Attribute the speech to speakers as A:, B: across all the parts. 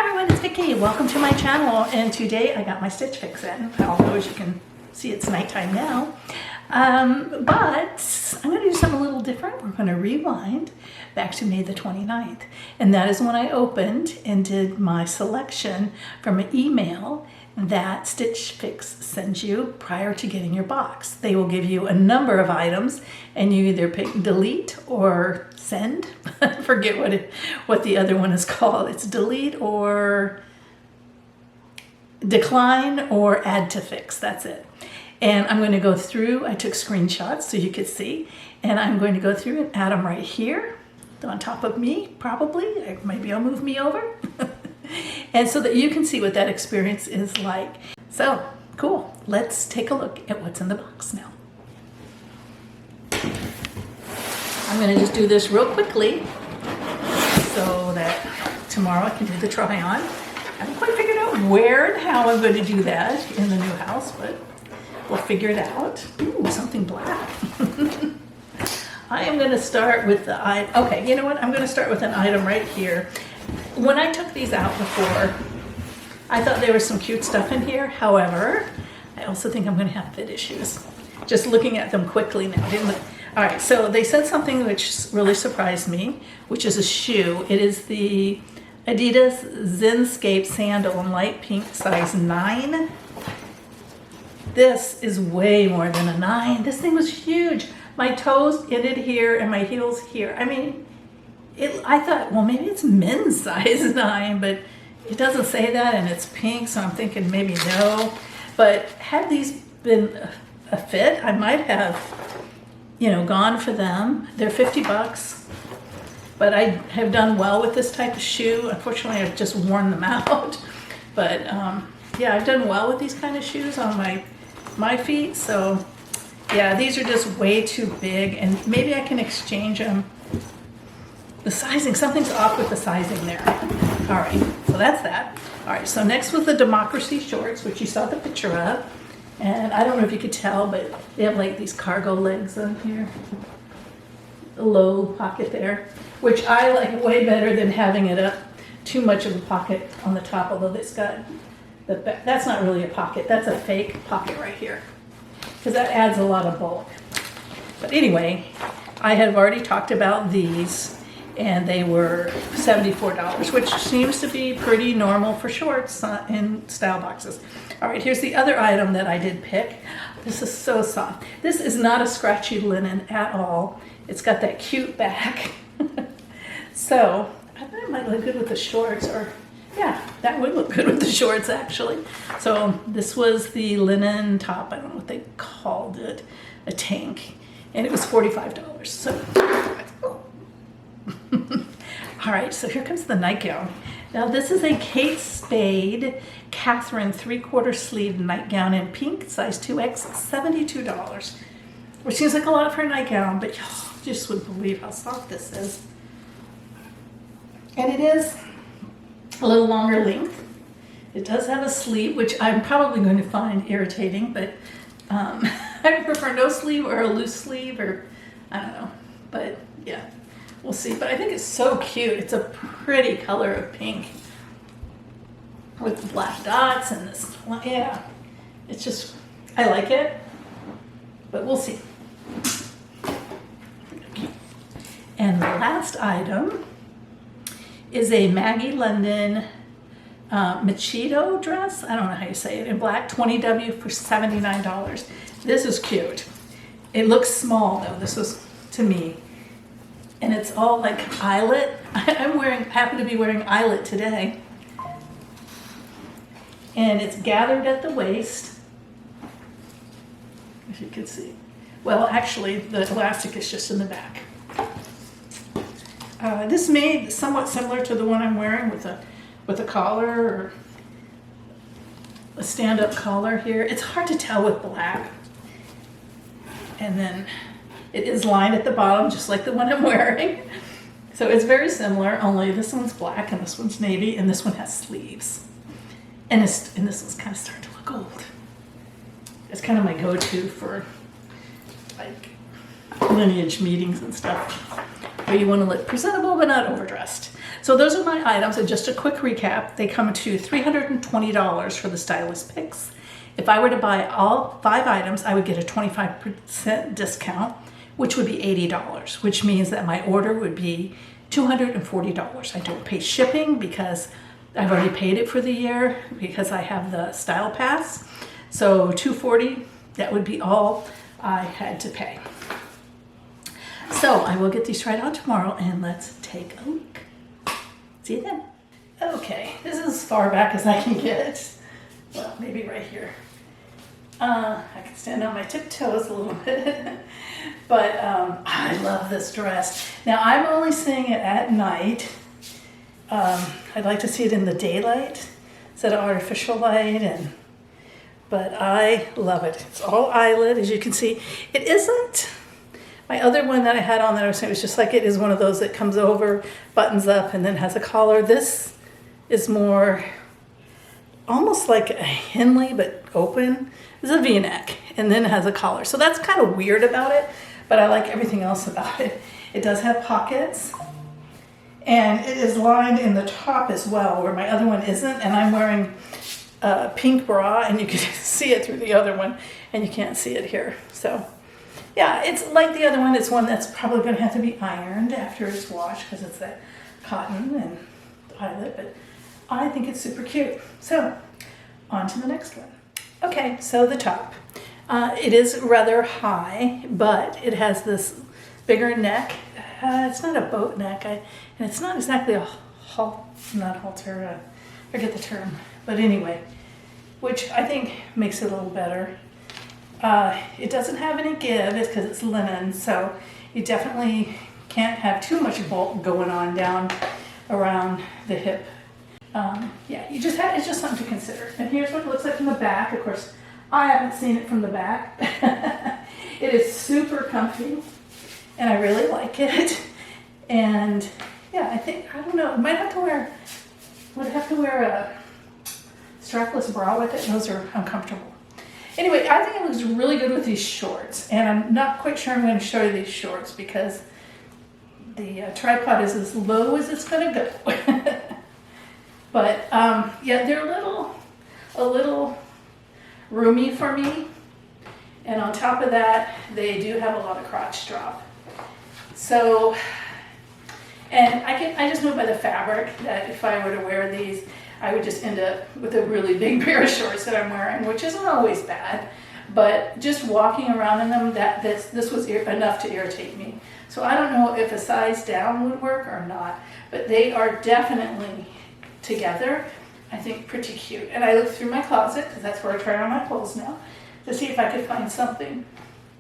A: everyone, it's Vicki. Welcome to my channel, and today I got my stitch fix in, although as you can see it's nighttime now. But I'm going to do something a little different. We're going to rewind back to May the 29th, and that is when I opened and did my selection from an email that Stitch Fix sends you prior to getting your box. They will give you a number of items and you either pick delete or send. I forget what the other one is called. It's delete or decline or add to fix. That's it. And I'm going to go through, I took screenshots so you could see, and I'm going to go through and add them right here on top of me, probably. Maybe I'll move me over. And so that you can see what that experience is like. So, cool. Let's take a look at what's in the box now. I'm going to just do this real quickly so that tomorrow I can do the try on. I haven't quite figured out where and how I'm going to do that in the new house, but we'll figure it out. Ooh, something black. I am going to start with the item. Okay, you know what? I'm going to start with an item right here. When I took these out before, I thought there was some cute stuff in here. However, I also think I'm going to have fit issues. Just looking at them quickly now. All right, so they said something which really surprised me, which is a shoe. It is the Adidas Zenscape sandal in light pink, size 9. This is way more than a 9. This thing was huge. My toes ended here and my heels here. I mean, I thought, well, maybe it's men's size 9, but it doesn't say that, and it's pink, so I'm thinking maybe no. But had these been a fit, I might have, gone for them. They're 50 bucks, but I have done well with this type of shoe. Unfortunately, I've just worn them out. But yeah, I've done well with these kind of shoes on my feet. So yeah, these are just way too big, and maybe I can exchange them. The sizing, something's off with the sizing there. All right, so that's that. All right, so next was the Democracy shorts, which you saw the picture of. And I don't know if you could tell, but they have like these cargo legs on here. A low pocket there, which I like way better than having it up too much of a pocket on the top, although it's got the back. That's not really a pocket, that's a fake pocket right here, because that adds a lot of bulk. But anyway, I have already talked about these, and they were $74, which seems to be pretty normal for shorts in style boxes. All right, here's the other item that I did pick. This is so soft. This is not a scratchy linen at all. It's got that cute back. So I thought it might look good with the shorts, or yeah, that would look good with the shorts actually. So this was the linen top, I don't know what they called it, a tank, and it was $45. So, oh. All right, so here comes the nightgown. Now this is a Kate Spade Catherine 3/4 sleeve nightgown in pink, size 2X, $72. Which seems like a lot for a nightgown, but y'all just wouldn't believe how soft this is. And it is a little longer length. It does have a sleeve, which I'm probably going to find irritating, but I prefer no sleeve or a loose sleeve, or I don't know, but yeah. We'll see, but I think it's so cute. It's a pretty color of pink with black dots and this, yeah. It's just, I like it, but we'll see. And the last item is a Maggie London Machito dress. I don't know how you say it, in black, 20W for $79. This is cute. It looks small though, this was to me. And it's all like Eyelet. Happen to be wearing Eyelet today. And it's gathered at the waist, as you can see. Well, actually, the elastic is just in the back. This made somewhat similar to the one I'm wearing with a collar, or a stand-up collar here. It's hard to tell with black. And then it is lined at the bottom, just like the one I'm wearing. So it's very similar, only this one's black and this one's navy, and this one has sleeves. And this one's kind of starting to look old. It's kind of my go-to for like lineage meetings and stuff, where you want to look presentable but not overdressed. So those are my items, and just a quick recap. They come to $320 for the stylist picks. If I were to buy all 5 items, I would get a 25% discount, which would be $80, which means that my order would be $240. I don't pay shipping because I've already paid it for the year because I have the Style Pass. So $240, that would be all I had to pay. So I will get these tried on tomorrow, and let's take a look. See you then. Okay, this is as far back as I can get. Well, maybe right here. I can stand on my tiptoes a little bit. But I love this dress. Now, I'm only seeing it at night. I'd like to see it in the daylight instead of artificial light, but I love it. It's all eyelet, as you can see. It isn't. My other one that I had on that I was saying was just like it is one of those that comes over, buttons up, and then has a collar. This is more almost like a Henley, but open. It's a V-neck, and then it has a collar. So that's kind of weird about it, but I like everything else about it. It does have pockets, and it is lined in the top as well, where my other one isn't, and I'm wearing a pink bra, and you can see it through the other one, and you can't see it here. So yeah, it's like the other one. It's one that's probably going to have to be ironed after it's washed because it's that cotton and eyelet, but I think it's super cute. So on to the next one. Okay, so the top. It is rather high, but it has this bigger neck. It's not a boat neck, and it's not exactly a halter, I forget the term, but anyway, which I think makes it a little better. It doesn't have any give, it's because it's linen, so you definitely can't have too much bulk going on down around the hip. Yeah, it's just something to consider. And here's what it looks like from the back. Of course, I haven't seen it from the back. It is super comfy, and I really like it. And yeah, I don't know, would have to wear a strapless bra with it. Those are uncomfortable. Anyway, I think it looks really good with these shorts, and I'm not quite sure I'm going to show you these shorts because the tripod is as low as it's going to go. But yeah, they're a little roomy for me, and on top of that, they do have a lot of crotch drop. So, and I just know by the fabric that if I were to wear these, I would just end up with a really big pair of shorts that I'm wearing, which isn't always bad, but just walking around in them, this was enough to irritate me. So I don't know if a size down would work or not, but they are definitely together, I think, pretty cute. And I looked through my closet, because that's where I try on my clothes now, to see if I could find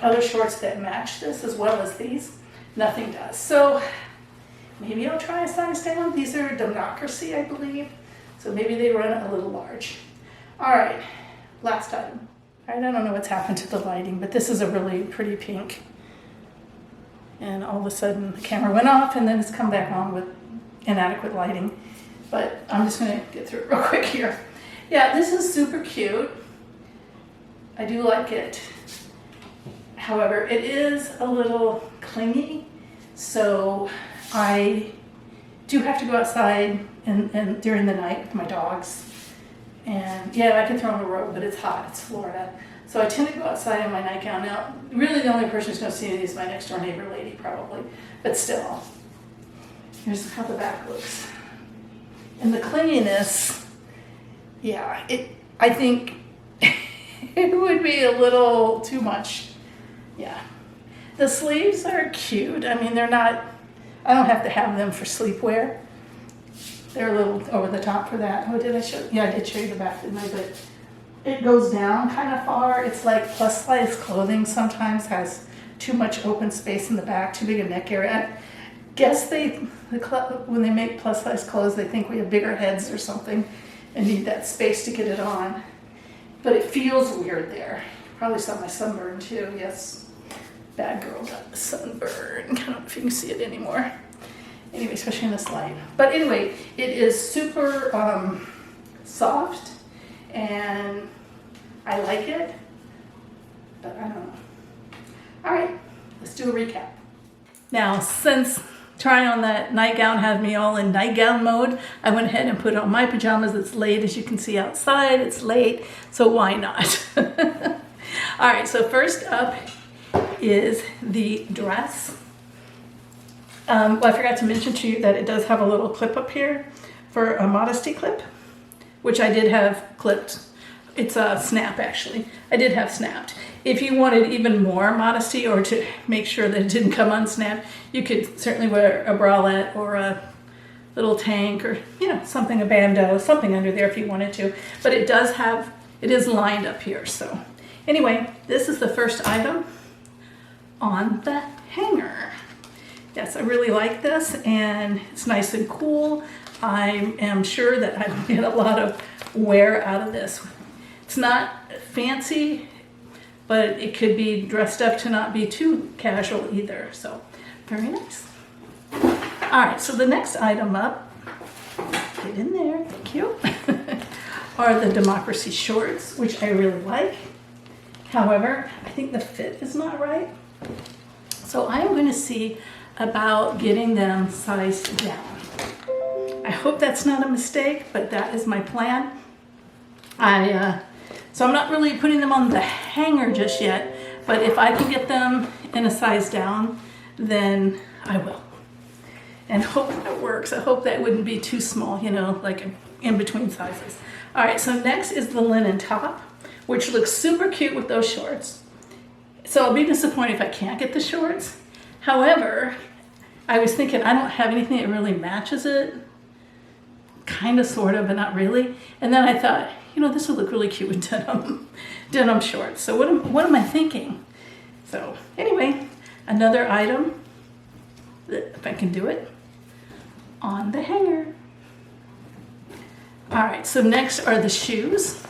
A: other shorts that match this as well as these. Nothing does. So maybe I'll try a size down. These are Democracy, I believe. So maybe they run a little large. All right, last item. All right, I don't know what's happened to the lighting, but this is a really pretty pink. And all of a sudden the camera went off, and then it's come back on with inadequate lighting. But I'm just gonna get through it real quick here. Yeah, this is super cute. I do like it. However, it is a little clingy, so I do have to go outside and during the night with my dogs. And yeah, I can throw on a robe, but it's hot, it's Florida. So I tend to go outside in my nightgown. Now, really the only person who's gonna see these is my next door neighbor lady, probably. But still, here's how the back looks. And the clinginess, yeah, I think it would be a little too much. Yeah. The sleeves are cute. I mean, they're not, I don't have to have them for sleepwear. They're a little over the top for that. Oh, did I show? Yeah, I did show you the back, didn't I? But it goes down kind of far. It's like plus size clothing sometimes has too much open space in the back, too big a neck area. I guess when they make plus size clothes, they think we have bigger heads or something and need that space to get it on. But it feels weird there. Probably saw my sunburn too, yes. Bad girl got the sunburn. I don't know if you can see it anymore. Anyway, especially in this light. But anyway, it is super soft, and I like it, but I don't know. All right, let's do a recap. Now, since trying on that nightgown had me all in nightgown mode. I went ahead and put on my pajamas. It's late, as you can see outside. It's late, so why not? All right, so first up is the dress. Well, I forgot to mention to you that it does have a little clip up here for a modesty clip, which I did have clipped. It's a snap, actually. I did have snapped. If you wanted even more modesty, or to make sure that it didn't come unsnapped, you could certainly wear a bralette or a little tank, or, you know, something, a bandeau, something under there if you wanted to. But it does have, it is lined up here. So anyway, this is the first item on the hanger. Yes, I really like this, and it's nice and cool. I am sure that I will get a lot of wear out of this. It's not fancy, but it could be dressed up to not be too casual either. So very nice. All right, so the next item up, get in there, thank you, are the Democracy shorts, which I really like. However, I think the fit is not right. So I am going to see about getting them sized down. I hope that's not a mistake, but that is my plan. So I'm not really putting them on the hanger just yet, but if I can get them in a size down, then I will. And hope that works. I hope that wouldn't be too small, you know, like in between sizes. All right, so next is the linen top, which looks super cute with those shorts. So I'll be disappointed if I can't get the shorts. However, I was thinking I don't have anything that really matches it. Kind of, sort of, but not really. And then I thought, you know, this would look really cute with denim shorts. So what am I thinking? So anyway, another item, if I can do it, on the hanger. All right, so next are the shoes.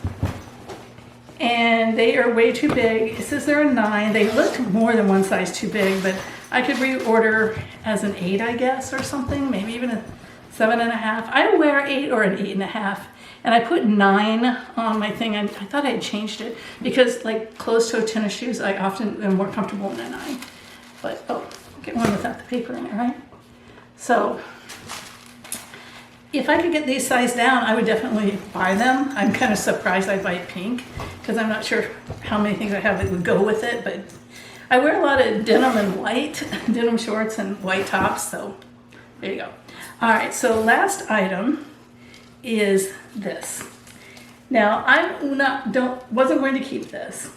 A: And they are way too big. It says they're a 9. They looked more than one size too big, but I could reorder as an 8, I guess, or something, maybe even a 7.5. I wear 8 or an 8.5, and I put 9 on my thing. I thought I had changed it because, like, closed-toe tennis shoes, I often am more comfortable in a 9. But, oh, get one without the paper in it, right? So if I could get these sized down, I would definitely buy them. I'm kind of surprised I buy pink because I'm not sure how many things I have that would go with it, but I wear a lot of denim and white, denim shorts and white tops, so there you go. All right, so last item is this. Now, I wasn't going to keep this,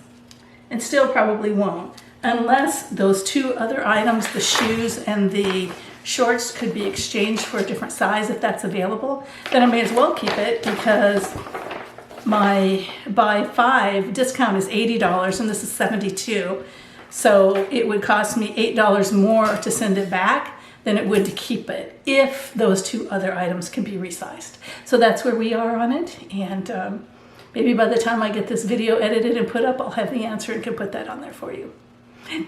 A: and still probably won't, unless those two other items, the shoes and the shorts, could be exchanged for a different size if that's available. Then I may as well keep it because my buy 5 discount is $80 and this is $72. So it would cost me $8 more to send it back than it would to keep it if those two other items can be resized. So that's where we are on it, and maybe by the time I get this video edited and put up, I'll have the answer and can put that on there for you.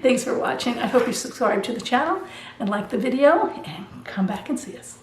A: Thanks for watching. I hope you subscribe to the channel and like the video and come back and see us.